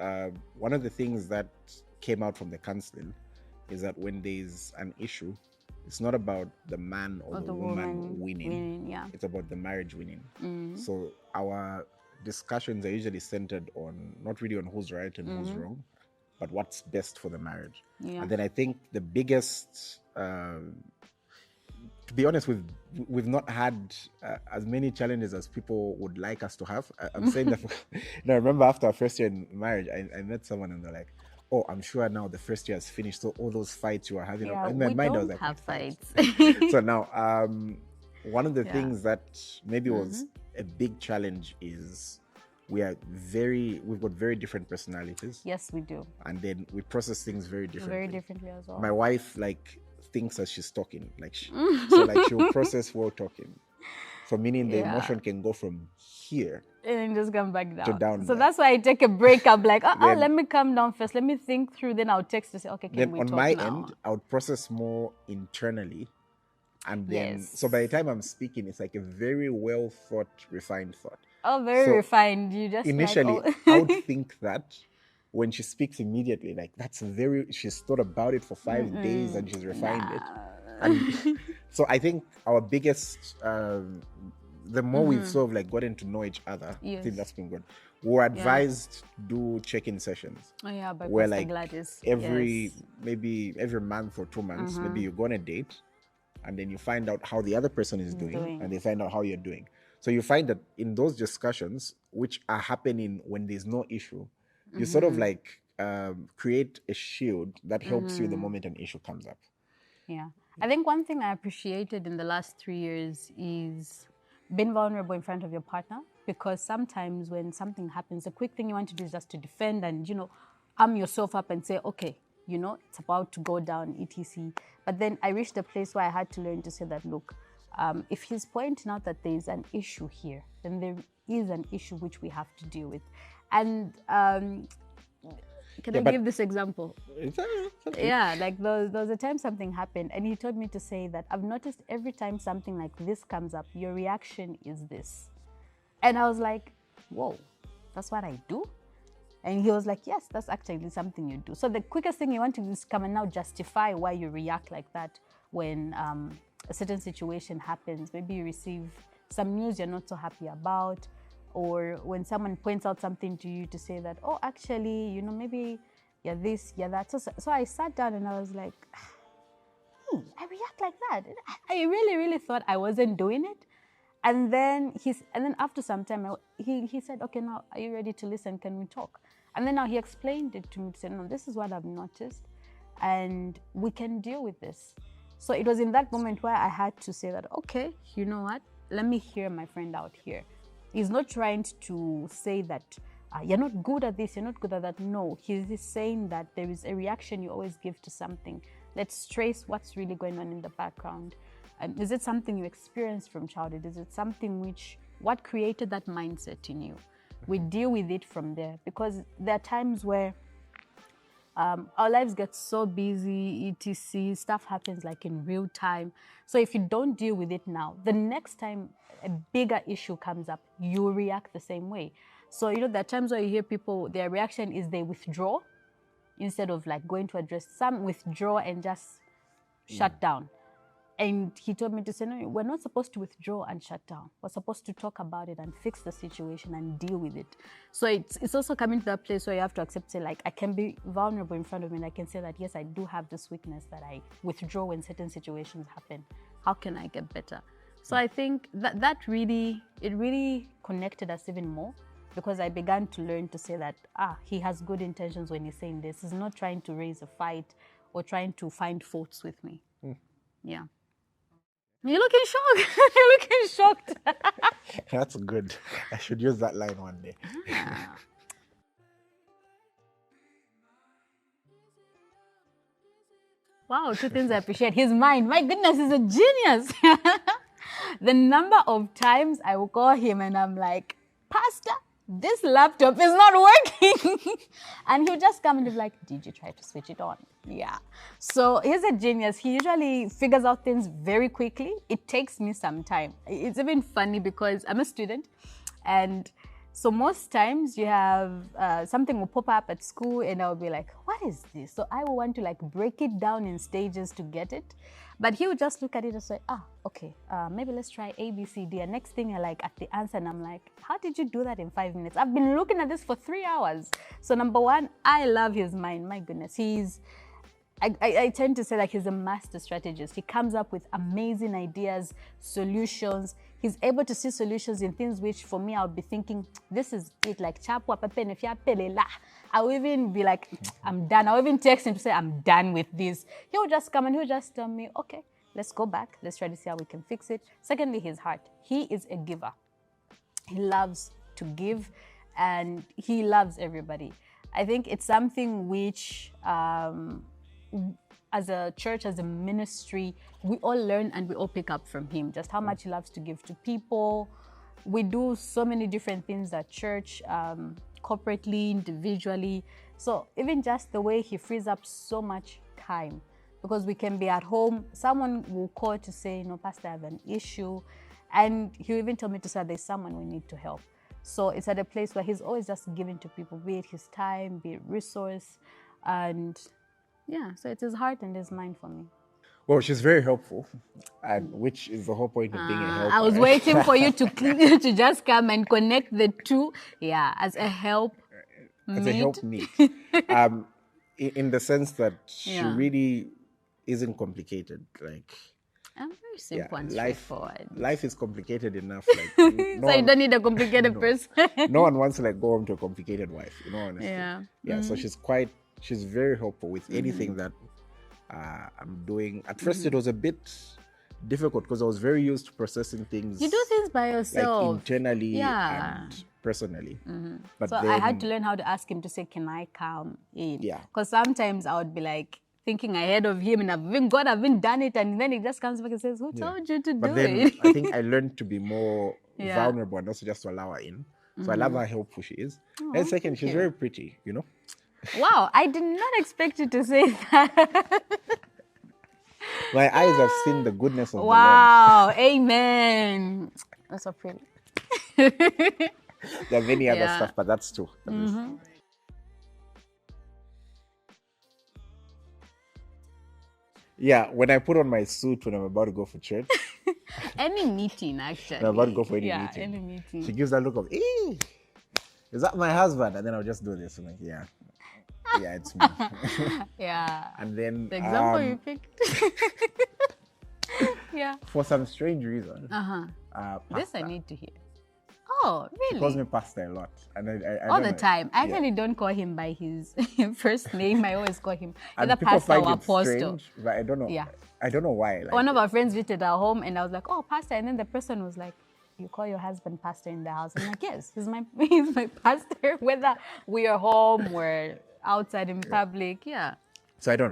[SPEAKER 1] one of the things that came out from the counseling is that when there's an issue, it's not about the man or the woman winning.
[SPEAKER 2] Yeah.
[SPEAKER 1] It's about the marriage winning. So our discussions are usually centered on not really on who's right and who's wrong, but what's best for the marriage.
[SPEAKER 2] Yeah.
[SPEAKER 1] And then I think the biggest, to be honest, we've not had as many challenges as people would like us to have. I'm saying that. I remember after our first year in marriage, I met someone and they're like, "Oh, I'm sure now the first year has finished. So all those fights you were having," in my mind, I was like,
[SPEAKER 2] have fights.
[SPEAKER 1] So now, one of the things that maybe was a big challenge is we've got very different personalities.
[SPEAKER 2] Yes, we do.
[SPEAKER 1] And then we process things very differently.
[SPEAKER 2] Very differently as well.
[SPEAKER 1] My wife thinks as she's talking, so she'll process while talking. So meaning the emotion can go from here
[SPEAKER 2] and then just come back down.
[SPEAKER 1] To down.
[SPEAKER 2] So that's why I take a break. I'm like, let me come down first. Let me think through. Then I'll text to say, okay, can we talk now?
[SPEAKER 1] On my end, I would process more internally. And then, so by the time I'm speaking, it's like a very well thought, refined thought.
[SPEAKER 2] Oh, very refined. You just
[SPEAKER 1] initially, I would think that when she speaks immediately, she's thought about it for 5 days and she's refined it. And so I think our biggest, the more we've sort of gotten to know each other, I think that's been good. We're advised to do check-in sessions.
[SPEAKER 2] Oh yeah, but
[SPEAKER 1] where
[SPEAKER 2] Gladys.
[SPEAKER 1] maybe every month or 2 months, maybe you go on a date and then you find out how the other person is doing and they find out how you're doing. So you find that in those discussions, which are happening when there's no issue, you sort of create a shield that helps you the moment an issue comes up.
[SPEAKER 2] Yeah. I think one thing I appreciated in the last 3 years is being vulnerable in front of your partner, because sometimes when something happens, the quick thing you want to do is just to defend and, arm yourself up and say, okay, it's about to go down, etc. But then I reached a place where I had to learn to say that, look, if he's pointing out that there is an issue here, then there is an issue which we have to deal with. And can I give this example?
[SPEAKER 1] Okay.
[SPEAKER 2] Yeah, there was a time something happened and he told me to say that I've noticed every time something like this comes up, your reaction is this. And I was like, whoa, that's what I do? And he was like, yes, that's actually something you do. So the quickest thing you want to do is come and now justify why you react like that when a certain situation happens. Maybe you receive some news you're not so happy about, or when someone points out something to you to say that, oh, actually, maybe you're this, you're that. So I sat down and I was like, I react like that. I really, really thought I wasn't doing it. And then after some time, he said, okay, now are you ready to listen? Can we talk? And then now he explained it to me to say, no, this is what I've noticed and we can deal with this. So it was in that moment where I had to say that, okay, you know what? Let me hear my friend out here. He's not trying to say that you're not good at this, you're not good at that. No, he's just saying that there is a reaction you always give to something. Let's trace what's really going on in the background. Is it something you experienced from childhood? Is it something what created that mindset in you? We deal with it from there, because there are times where our lives get so busy, etc. Stuff happens in real time. So if you don't deal with it now, the next time a bigger issue comes up, you react the same way. So, there are times where you hear people, their reaction is they withdraw instead of going to address. Some withdraw and just shut down. And he told me to say, no, we're not supposed to withdraw and shut down. We're supposed to talk about it and fix the situation and deal with it. So it's also coming to that place where you have to accept, say, I can be vulnerable in front of me and I can say that, yes, I do have this weakness that I withdraw when certain situations happen. How can I get better? So I think that really connected us even more, because I began to learn to say that, he has good intentions when he's saying this. He's not trying to raise a fight or trying to find faults with me. Yeah. You're looking shocked. You're looking shocked.
[SPEAKER 1] That's good. I should use that line one day.
[SPEAKER 2] Wow, two things I appreciate. His mind. My goodness, he's a genius. The number of times I will call him and I'm like, Pastor, this laptop is not working. And he'll just come and be like, did you try to switch it on? Yeah. So he's a genius. He usually figures out things very quickly. It takes me some time. It's even funny because I'm a student, and so most times you have something will pop up at school and I'll be like, what is this? So I will want to like break it down in stages to get it. But he would just look at it and say, okay, maybe let's try A, B, C, D. And next thing I like at the answer, and I'm like, how did you do that in 5 minutes? I've been looking at this for 3 hours. So number one, I love his mind. My goodness, I tend to say like he's a master strategist. He comes up with amazing ideas, solutions. He's able to see solutions in things which for me, I would be thinking, this is it, like chapwa papenefia pelela. I will even be like, I'm done. I'll even text him to say, I'm done with this. He'll just come and he'll just tell me, okay, let's go back. Let's try to see how we can fix it. Secondly, his heart. He is a giver. He loves to give and he loves everybody. I think it's something which, as a church, as a ministry, we all learn and we all pick up from him, just how much he loves to give to people. We do so many different things at church, corporately, individually. So even just the way he frees up so much time, because we can be at home, someone will call to say, Pastor, I have an issue. And he'll even tell me to say, there's someone we need to help. So it's at a place where he's always just giving to people, be it his time, be it resource. And yeah, so it's his heart and his mind for me.
[SPEAKER 1] Well, she's very helpful, and which is the whole point of being a helper.
[SPEAKER 2] I was waiting for you to just come and connect the two. Yeah, as a help
[SPEAKER 1] meet. In the sense that she really isn't complicated. Like,
[SPEAKER 2] I'm very simple and straightforward.
[SPEAKER 1] Life is complicated enough. Like,
[SPEAKER 2] so you don't need a complicated person.
[SPEAKER 1] No one wants to like go home to a complicated wife. Honestly.
[SPEAKER 2] Yeah.
[SPEAKER 1] Yeah. So she's very helpful with anything that I'm doing. At first, it was a bit difficult because I was very used to processing things.
[SPEAKER 2] You do things by yourself,
[SPEAKER 1] like internally and personally. But
[SPEAKER 2] so I had to learn how to ask him to say, "Can I come in?"
[SPEAKER 1] Yeah.
[SPEAKER 2] Because sometimes I would be like thinking ahead of him, and I've even done it, and then he just comes back and says, "Who told you to do it?"
[SPEAKER 1] But then I think I learned to be more vulnerable and also just to allow her in. So I love how helpful she is. And second, she's very pretty.
[SPEAKER 2] Wow, I did not expect you to say that.
[SPEAKER 1] My eyes have seen the goodness of the Lord.
[SPEAKER 2] Wow, amen. That's so pretty.
[SPEAKER 1] There are many other stuff, but that's two. Yeah, when I put on my suit when I'm about to go for church.
[SPEAKER 2] Any meeting, actually.
[SPEAKER 1] When I'm about to go for any meeting.
[SPEAKER 2] Any meeting.
[SPEAKER 1] She gives that look of, is that my husband? And then I'll just do this. I'm like, yeah, it's me.
[SPEAKER 2] Yeah.
[SPEAKER 1] And then
[SPEAKER 2] the example you picked. Yeah.
[SPEAKER 1] For some strange reason.
[SPEAKER 2] This I need to hear. Oh, really?
[SPEAKER 1] He calls me Pastor a lot. And I
[SPEAKER 2] all the time. I actually don't call him by his first name. I always call him either Pastor or Apostle.
[SPEAKER 1] Strange, but I don't know. Yeah. I don't know why. Like,
[SPEAKER 2] one of our friends visited our home and I was like, oh, Pastor. And then the person was like, you call your husband Pastor in the house? I'm like, yes, he's my pastor, whether we are home or outside in public. Yeah.
[SPEAKER 1] So I don't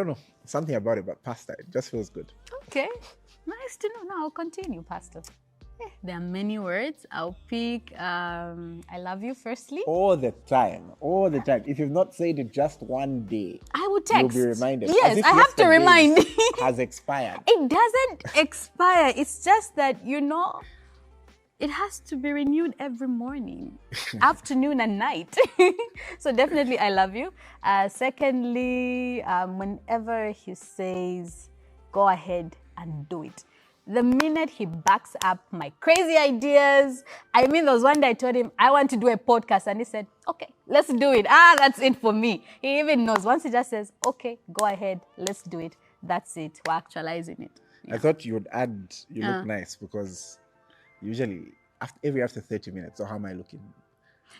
[SPEAKER 1] know. Something about it, but Pastor, it just feels good.
[SPEAKER 2] Okay. Nice to know. Now I'll continue, Pastor. There are many words. I'll pick I love you firstly.
[SPEAKER 1] All the time. If you've not said it just one day,
[SPEAKER 2] I will text.
[SPEAKER 1] You'll be reminded.
[SPEAKER 2] Yes, I have to remind.
[SPEAKER 1] Has expired.
[SPEAKER 2] It doesn't expire. It's just that, it has to be renewed every morning, afternoon and night. So definitely I love you. Secondly, whenever he says, go ahead and do it. The minute he backs up my crazy ideas, there was one day I told him, I want to do a podcast. And he said, okay, let's do it. That's it for me. He even knows. Once he just says, okay, go ahead, let's do it. That's it. We're actualizing it.
[SPEAKER 1] Yeah. I thought you would add, you look nice, because usually after 30 minutes, so how am I looking?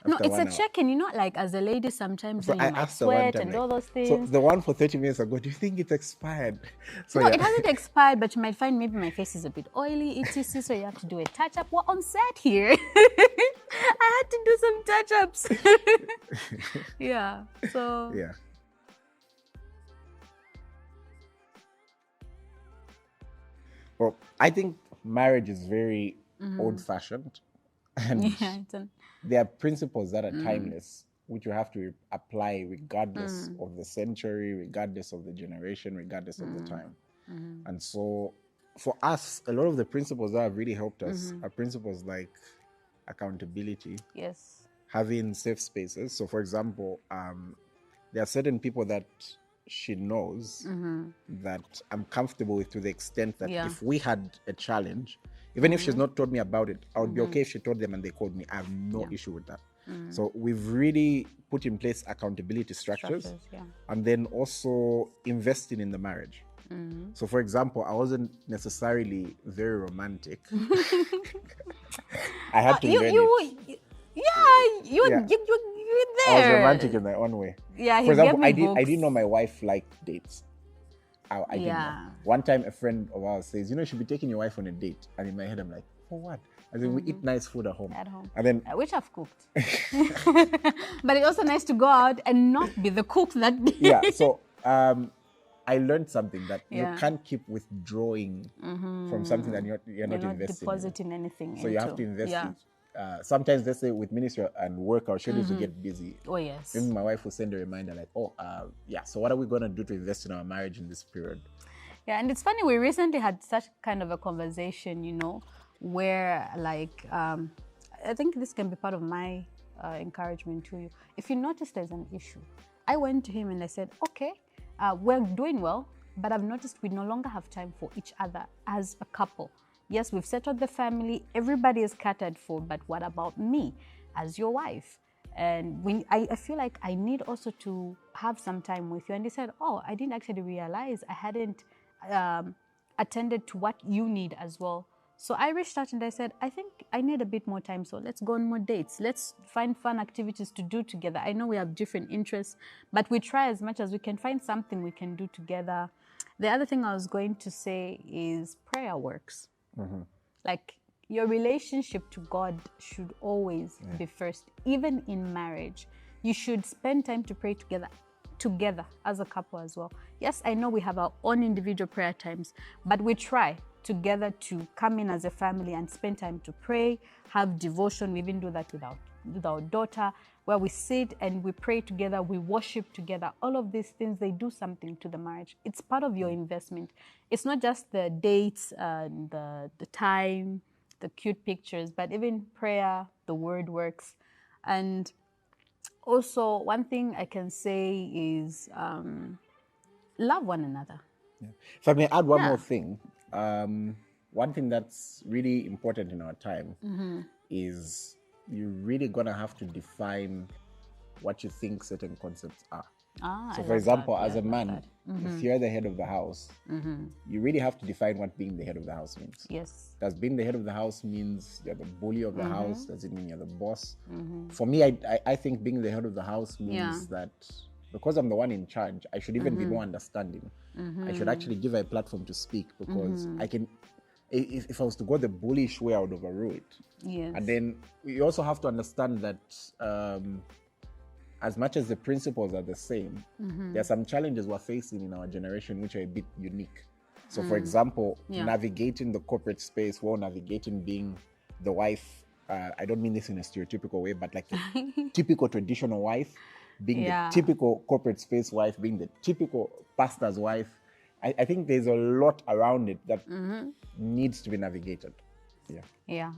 [SPEAKER 2] No, it's a check-in, like as a lady sometimes when you might sweat and all those things.
[SPEAKER 1] So the one for 30 minutes ago, do you think it's expired? So
[SPEAKER 2] no, it hasn't expired, but you might find maybe my face is a bit oily, etc. So you have to do a touch-up. We're on set here. I had to do some touch-ups. Yeah, so...
[SPEAKER 1] Yeah. Well, I think marriage is very old-fashioned. And
[SPEAKER 2] Yeah, it's
[SPEAKER 1] there are principles that are timeless, which you have to apply regardless of the century, regardless of the generation, regardless of the time. And so for us, a lot of the principles that have really helped us are principles like accountability,
[SPEAKER 2] yes.
[SPEAKER 1] having safe spaces. So for example, there are certain people that she knows that I'm comfortable with, to the extent that
[SPEAKER 2] Yeah.
[SPEAKER 1] if we had a challenge, even if she's not told me about it, I would be okay if she told them and they called me. I have no issue with that. So we've really put in place accountability structures,
[SPEAKER 2] Yeah.
[SPEAKER 1] and then also investing in the marriage. So for example, I wasn't necessarily very romantic. I had to learn it.
[SPEAKER 2] You
[SPEAKER 1] Yeah.
[SPEAKER 2] you
[SPEAKER 1] I was
[SPEAKER 2] there.
[SPEAKER 1] romantic in my own way.
[SPEAKER 2] Yeah, he
[SPEAKER 1] For example,
[SPEAKER 2] gave me
[SPEAKER 1] I didn't know my wife liked dates. I didn't know.
[SPEAKER 2] Yeah.
[SPEAKER 1] One time a friend of ours says, you should be taking your wife on a date. And in my head, I'm like, for what? And then we eat nice food at home.
[SPEAKER 2] At home.
[SPEAKER 1] And then
[SPEAKER 2] Which I've cooked. But it's also nice to go out and not be the cook that day.
[SPEAKER 1] yeah, so I learned something, that you
[SPEAKER 2] Yeah.
[SPEAKER 1] can't keep withdrawing from something that you're not investing
[SPEAKER 2] depositing anything
[SPEAKER 1] in. So you have to invest
[SPEAKER 2] Yeah.
[SPEAKER 1] it. Sometimes, let's say with ministry and work, our schedules will get busy.
[SPEAKER 2] Oh, yes.
[SPEAKER 1] Then my wife will send a reminder like, so what are we going to do to invest in our marriage in this period?
[SPEAKER 2] Yeah, and it's funny, we recently had such kind of a conversation, where like, I think this can be part of my encouragement to you. If you notice there's an issue, I went to him and I said, okay, we're doing well, but I've noticed we no longer have time for each other as a couple. Yes, we've settled the family, everybody is catered for, but what about me as your wife? And I feel like I need also to have some time with you. And he said, I didn't actually realize I hadn't attended to what you need as well. So I reached out and I said, I think I need a bit more time. So let's go on more dates. Let's find fun activities to do together. I know we have different interests, but we try as much as we can find something we can do together. The other thing I was going to say is prayer works. Like, your relationship to God should always be first. Even in marriage, you should spend time to pray together as a couple as well. Yes, I know we have our own individual prayer times, but we try together to come in as a family and spend time to pray, have devotion. We even do that with our daughter, where we sit and we pray together, we worship together. All of these things, they do something to the marriage. It's part of your investment. It's not just the dates, the time, the cute pictures, but even prayer, the word works. And also, one thing I can say is love one another.
[SPEAKER 1] Yeah. If I may add one more thing, one thing that's really important in our time is you're really going to have to define what you think certain concepts are. So for example, as a man, if you're the head of the house, you really have to define what being the head of the house means.
[SPEAKER 2] Yes.
[SPEAKER 1] Does being the head of the house means you're the bully of the house? Does it mean you're the boss? For me, I think being the head of the house means that because I'm the one in charge, I should even be more understanding. I should actually give her a platform to speak, because I can, if I was to go the bullish way, I would overrule it.
[SPEAKER 2] Yes.
[SPEAKER 1] And then we also have to understand that as much as the principles are the same, there are some challenges we're facing in our generation which are a bit unique. So for example, navigating the corporate space, navigating being the wife, I don't mean this in a stereotypical way, but like the typical traditional wife, being the typical corporate space wife, being the typical pastor's wife. I think there's a lot around it that needs to be navigated.
[SPEAKER 2] Yeah.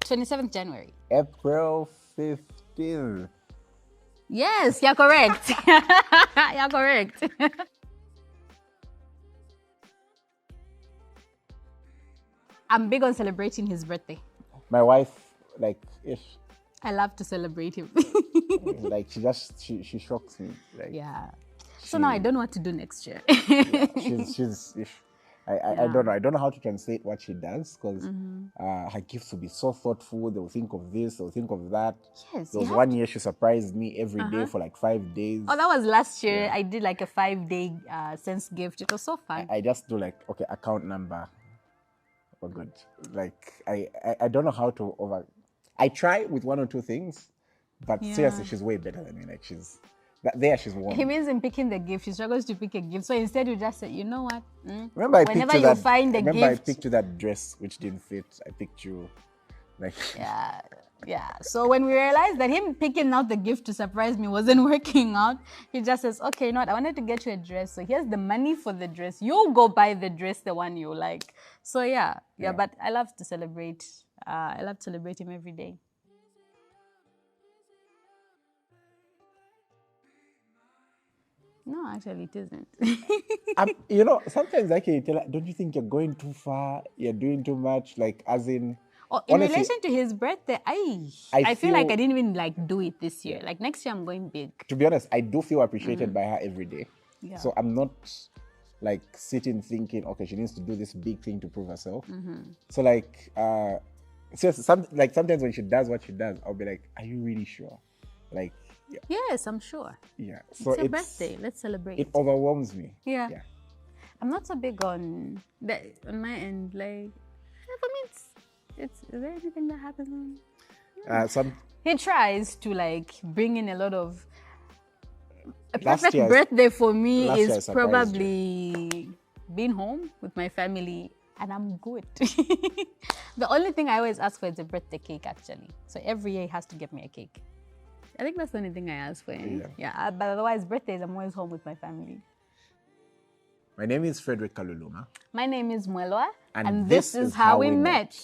[SPEAKER 2] 27th January.
[SPEAKER 1] April 15th.
[SPEAKER 2] Yes, you're correct. You're correct. I'm big on celebrating his birthday.
[SPEAKER 1] My wife, like, if
[SPEAKER 2] I love to celebrate him.
[SPEAKER 1] like she shocks me. Like,
[SPEAKER 2] So now I don't know what to do next year.
[SPEAKER 1] I don't know. I don't know how to translate what she does, because her gifts will be so thoughtful. They'll think of this, they'll think of that.
[SPEAKER 2] Yes.
[SPEAKER 1] There was one year she surprised me every day for like 5 days.
[SPEAKER 2] Oh, that was last year. I did like a 5-day sense gift. It was so fun.
[SPEAKER 1] I just do like, okay, account number. Oh God. Like I don't know how to I try with 1 or 2 things, but seriously, she's way better than me. Like That there she's won.
[SPEAKER 2] He means in picking the gift. She struggles to pick a gift. So instead, you just say, you know what?
[SPEAKER 1] Remember,
[SPEAKER 2] Whenever you find a
[SPEAKER 1] remember
[SPEAKER 2] gift.
[SPEAKER 1] I picked you that dress which didn't fit. I picked you, like.
[SPEAKER 2] Yeah. So when we realized that him picking out the gift to surprise me wasn't working out, he just says, okay, you know what? I wanted to get you a dress. So here's the money for the dress. You go buy the dress, the one you like. So yeah. But I love to celebrate. I love to celebrate him every day. No, actually, it isn't.
[SPEAKER 1] You know, sometimes I can tell her, don't you think you're going too far? You're doing too much, like as in.
[SPEAKER 2] In
[SPEAKER 1] honestly,
[SPEAKER 2] relation to his birthday, I feel like I didn't even like do it this year. Like next year, I'm going big.
[SPEAKER 1] To be honest, I do feel appreciated by her every day.
[SPEAKER 2] Yeah.
[SPEAKER 1] So I'm not like sitting thinking, okay, she needs to do this big thing to prove herself. So like, sometimes when she does what she does, I'll be like, are you really sure? Like. Yeah.
[SPEAKER 2] Yes, I'm sure.
[SPEAKER 1] Yeah.
[SPEAKER 2] So it's your birthday. Let's celebrate.
[SPEAKER 1] It overwhelms me.
[SPEAKER 2] Yeah. I'm not so big on that on my end. Like, for me, is there anything that happens? He tries to like bring in a lot of. A perfect birthday for me is probably being home with my family, and I'm good. The only thing I always ask for is a birthday cake, actually. So every year he has to get me a cake. I think that's the only thing I ask for. Yeah, but otherwise, birthdays, I'm always home with my family.
[SPEAKER 1] My name is Fredrick Kaluluma.
[SPEAKER 2] My name is Mwelwa, and this is how we met.